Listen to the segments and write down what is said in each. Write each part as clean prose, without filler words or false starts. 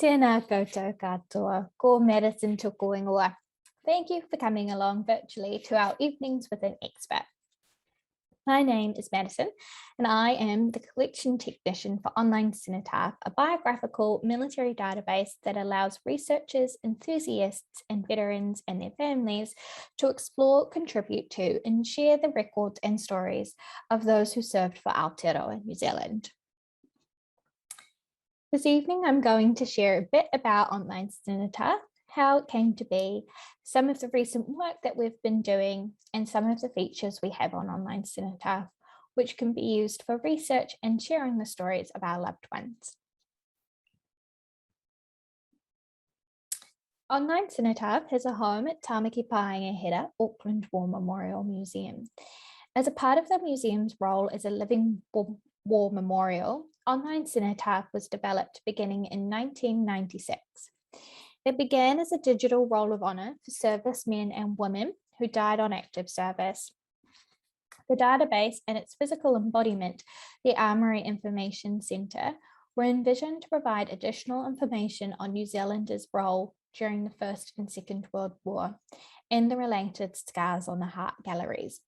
Tēnā koutou katoa, ko Madison tuku ingoa. Thank you for coming along virtually to our Evenings with an Expert. My name is Madison, and I am the collection technician for Online Cenotaph, a biographical military database that allows researchers, enthusiasts, and veterans and their families to explore, contribute to, and share the records and stories of those who served for Aotearoa New Zealand. This evening, I'm going to share a bit about Online Cenotaph, how it came to be, some of the recent work that we've been doing, and some of the features we have on Online Cenotaph, which can be used for research and sharing the stories of our loved ones. Online Cenotaph has a home at Tāmaki Paenga Hira, Auckland War Museum. As a part of the museum's role as a living war memorial, Online Cenotaph was developed beginning in 1996. It began as a digital roll of honour for servicemen and women who died on active service. The database and its physical embodiment, the Armoury Information Centre, were envisioned to provide additional information on New Zealanders' role during the First and Second World War and the related scars on the heart galleries.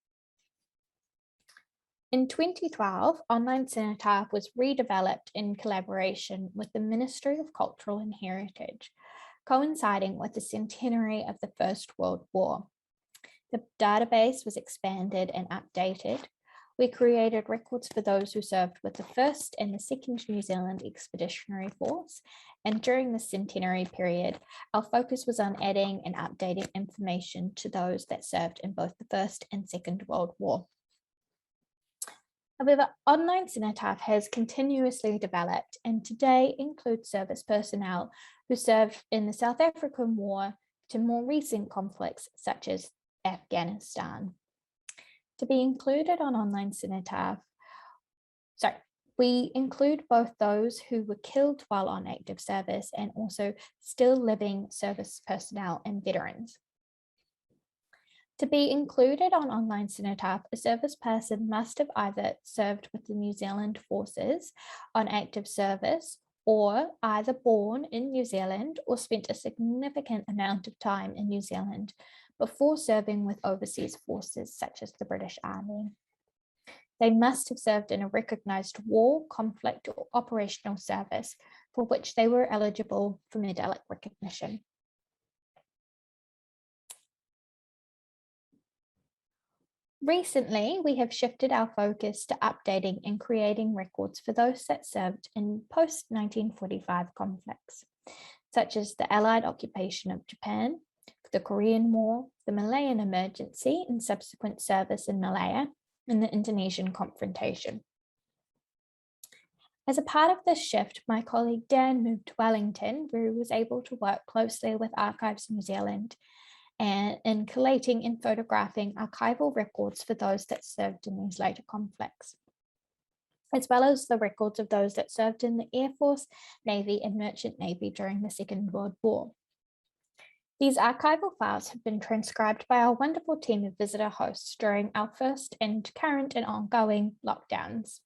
In 2012, Online Cenotaph was redeveloped in collaboration with the Ministry of Cultural and Heritage, coinciding with the centenary of the First World War. The database was expanded and updated. We created records for those who served with the 1st and the 2nd New Zealand Expeditionary Force, and during the centenary period, our focus was on adding and updating information to those that served in both the First and Second World War. However, Online Cenotaph has continuously developed and today includes service personnel who served in the South African War to more recent conflicts such as Afghanistan. To be included on Online Cenotaph, we include both those who were killed while on active service and also still living service personnel and veterans. To be included on Online Cenotaph, a service person must have either served with the New Zealand Forces on active service or either born in New Zealand or spent a significant amount of time in New Zealand before serving with overseas forces such as the British Army. They must have served in a recognised war, conflict or operational service for which they were eligible for medallic recognition. Recently, we have shifted our focus to updating and creating records for those that served in post-1945 conflicts, such as the Allied occupation of Japan, the Korean War, the Malayan emergency and subsequent service in Malaya, and the Indonesian confrontation. As a part of this shift, my colleague Dan moved to Wellington, where he was able to work closely with Archives New Zealand and in collating and photographing archival records for those that served in these later conflicts, as well as the records of those that served in the Air Force, Navy and Merchant Navy during the Second World War. These archival files have been transcribed by our wonderful team of visitor hosts during our first and current and ongoing lockdowns.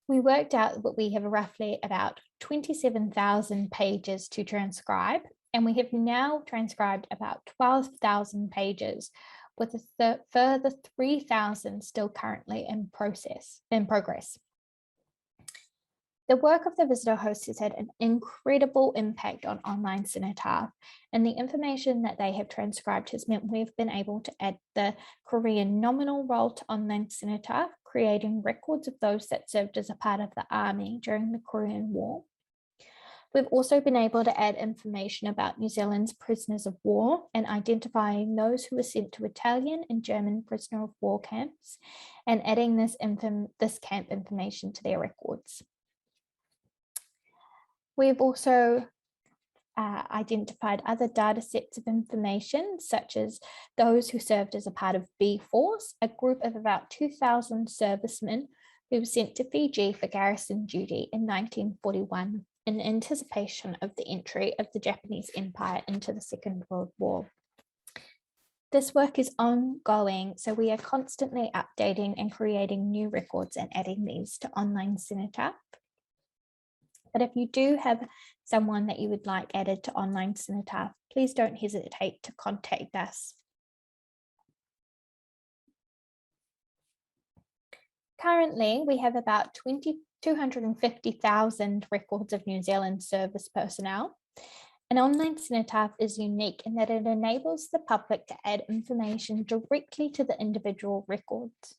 We worked out that we have roughly about 27,000 pages to transcribe, and we have now transcribed about 12,000 pages, with a further 3,000 still currently in progress. The work of the visitor hosts has had an incredible impact on Online Cenotaph, and the information that they have transcribed has meant we've been able to add the Korean nominal role to Online Cenotaph, creating records of those that served as a part of the army during the Korean War. We've also been able to add information about New Zealand's prisoners of war and identifying those who were sent to Italian and German prisoner of war camps and adding this camp information to their records. We've also identified other data sets of information, such as those who served as a part of B Force, a group of about 2,000 servicemen who were sent to Fiji for garrison duty in 1941 in anticipation of the entry of the Japanese Empire into the Second World War. This work is ongoing, so we are constantly updating and creating new records and adding these to Online Cenotaph. But if you do have someone that you would like added to Online Cenotaph, please don't hesitate to contact us. Currently, we have about 250,000 records of New Zealand service personnel. An Online Cenotaph is unique in that it enables the public to add information directly to the individual records.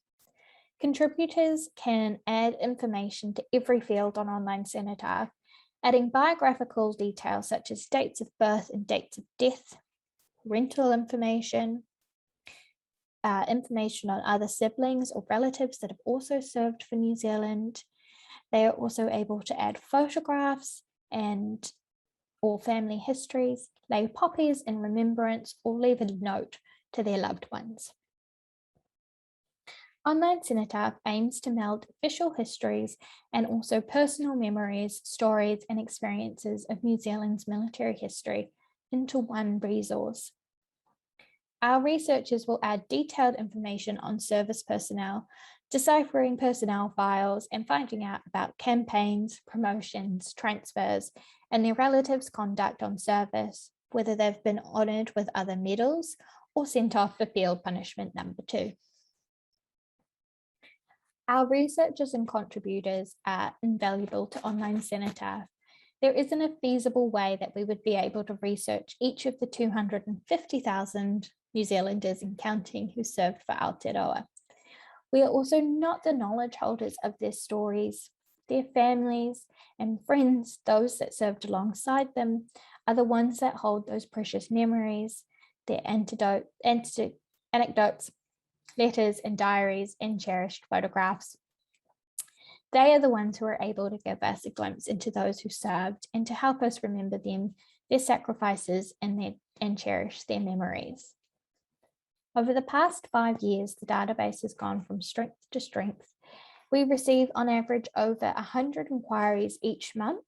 Contributors can add information to every field on Online Cenotaph, adding biographical details such as dates of birth and dates of death, rental information, information on other siblings or relatives that have also served for New Zealand. They are also able to add photographs or family histories, lay poppies in remembrance, or leave a note to their loved ones. Online Cenotaph aims to meld official histories and also personal memories, stories, and experiences of New Zealand's military history into one resource. Our researchers will add detailed information on service personnel, deciphering personnel files, and finding out about campaigns, promotions, transfers, and their relatives' conduct on service, whether they've been honoured with other medals or sent off for field punishment number 2. Our researchers and contributors are invaluable to Online Cenotaph. There isn't a feasible way that we would be able to research each of the 250,000 New Zealanders and counting who served for Aotearoa. We are also not the knowledge holders of their stories. Their families and friends, those that served alongside them, are the ones that hold those precious memories, their anecdotes, letters and diaries, and cherished photographs. They are the ones who are able to give us a glimpse into those who served and to help us remember them, their sacrifices, and cherish their memories. Over the past 5 years, the database has gone from strength to strength. We receive on average over 100 inquiries each month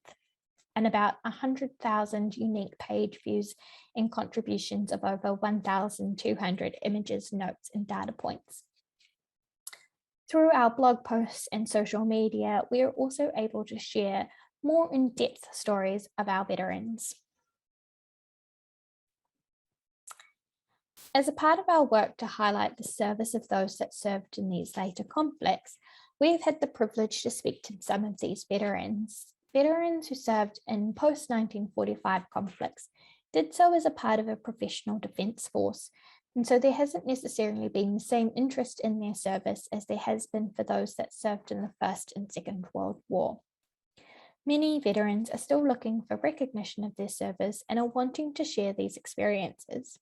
and about 100,000 unique page views and contributions of over 1,200 images, notes, and data points. Through our blog posts and social media, we are also able to share more in-depth stories of our veterans. As a part of our work to highlight the service of those that served in these later conflicts, we have had the privilege to speak to some of these veterans. Veterans who served in post-1945 conflicts did so as a part of a professional defence force, and so there hasn't necessarily been the same interest in their service as there has been for those that served in the First and Second World War. Many veterans are still looking for recognition of their service and are wanting to share these experiences.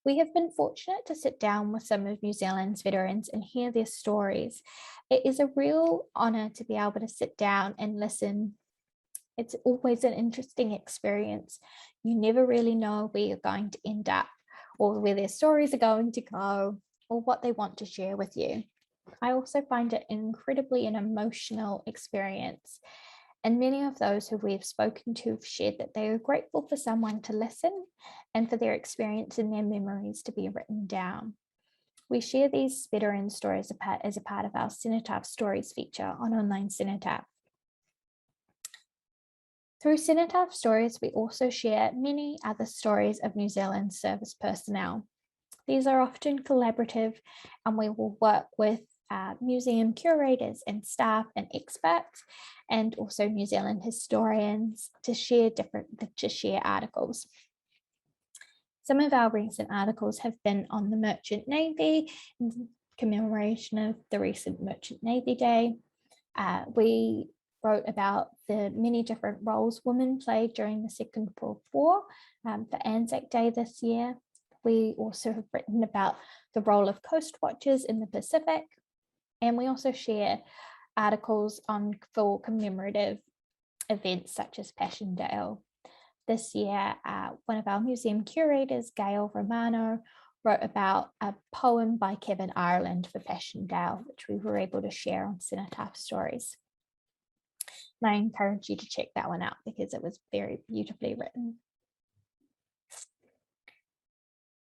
We have been fortunate to sit down with some of New Zealand's veterans and hear their stories. It is a real honour to be able to sit down and listen. It's always an interesting experience. You never really know where you're going to end up or where their stories are going to go or what they want to share with you. I also find it incredibly an emotional experience. And many of those who we've spoken to have shared that they are grateful for someone to listen and for their experience and their memories to be written down. We share these veteran stories as a part of our Cenotaph Stories feature on Online Cenotaph. Through Cenotaph Stories, we also share many other stories of New Zealand service personnel. These are often collaborative, and we will work with museum curators and staff and experts, and also New Zealand historians to share articles. Some of our recent articles have been on the Merchant Navy in commemoration of the recent Merchant Navy Day. We wrote about the many different roles women played during the Second World War for Anzac Day this year. We also have written about the role of coast watchers in the Pacific, and we also share articles for commemorative events such as Passchendaele. This year, one of our museum curators, Gail Romano, wrote about a poem by Kevin Ireland for Passchendaele, which we were able to share on Cenotaph Stories. And I encourage you to check that one out because it was very beautifully written.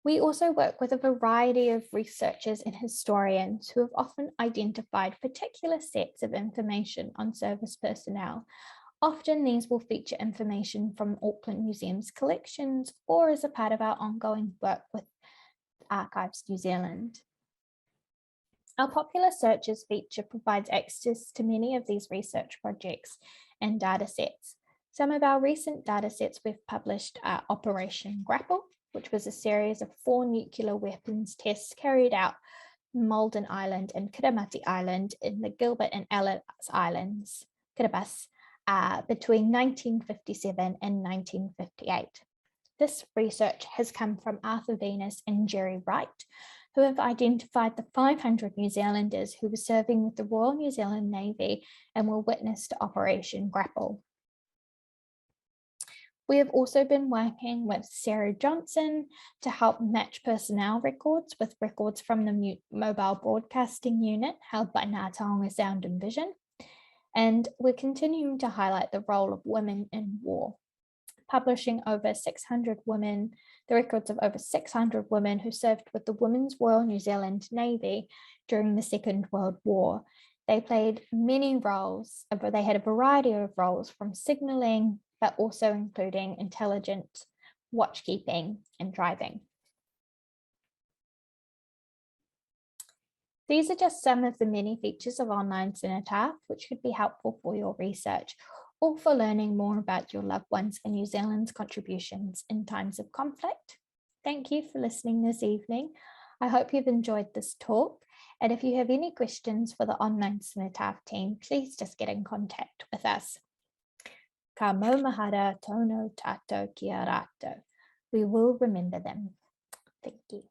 We also work with a variety of researchers and historians who have often identified particular sets of information on service personnel. Often these will feature information from Auckland Museum's collections or as a part of our ongoing work with Archives New Zealand. Our popular searches feature provides access to many of these research projects and data sets. Some of our recent data sets we've published are Operation Grapple, which was a series of 4 nuclear weapons tests carried out on Malden Island and Kiribati Island in the Gilbert and Ellice Islands, Kiribati, between 1957 and 1958. This research has come from Arthur Venus and Jerry Wright, who have identified the 500 New Zealanders who were serving with the Royal New Zealand Navy and were witness to Operation Grapple. We have also been working with Sarah Johnson to help match personnel records with records from the mobile broadcasting unit held by Ngā Taonga Sound and Vision. And we're continuing to highlight the role of women in war, publishing over 600 women, the records of over 600 women who served with the Women's Royal New Zealand Navy during the Second World War. They played many roles, but they had a variety of roles from signalling, but also including intelligence, watchkeeping, and driving. These are just some of the many features of Online Cenotaph, which could be helpful for your research or for learning more about your loved ones and New Zealand's contributions in times of conflict. Thank you for listening this evening. I hope you've enjoyed this talk. And if you have any questions for the Online Cenotaph team, please just get in contact with us. Ka maumahara tono tatou ki a rātou. We will remember them. Thank you.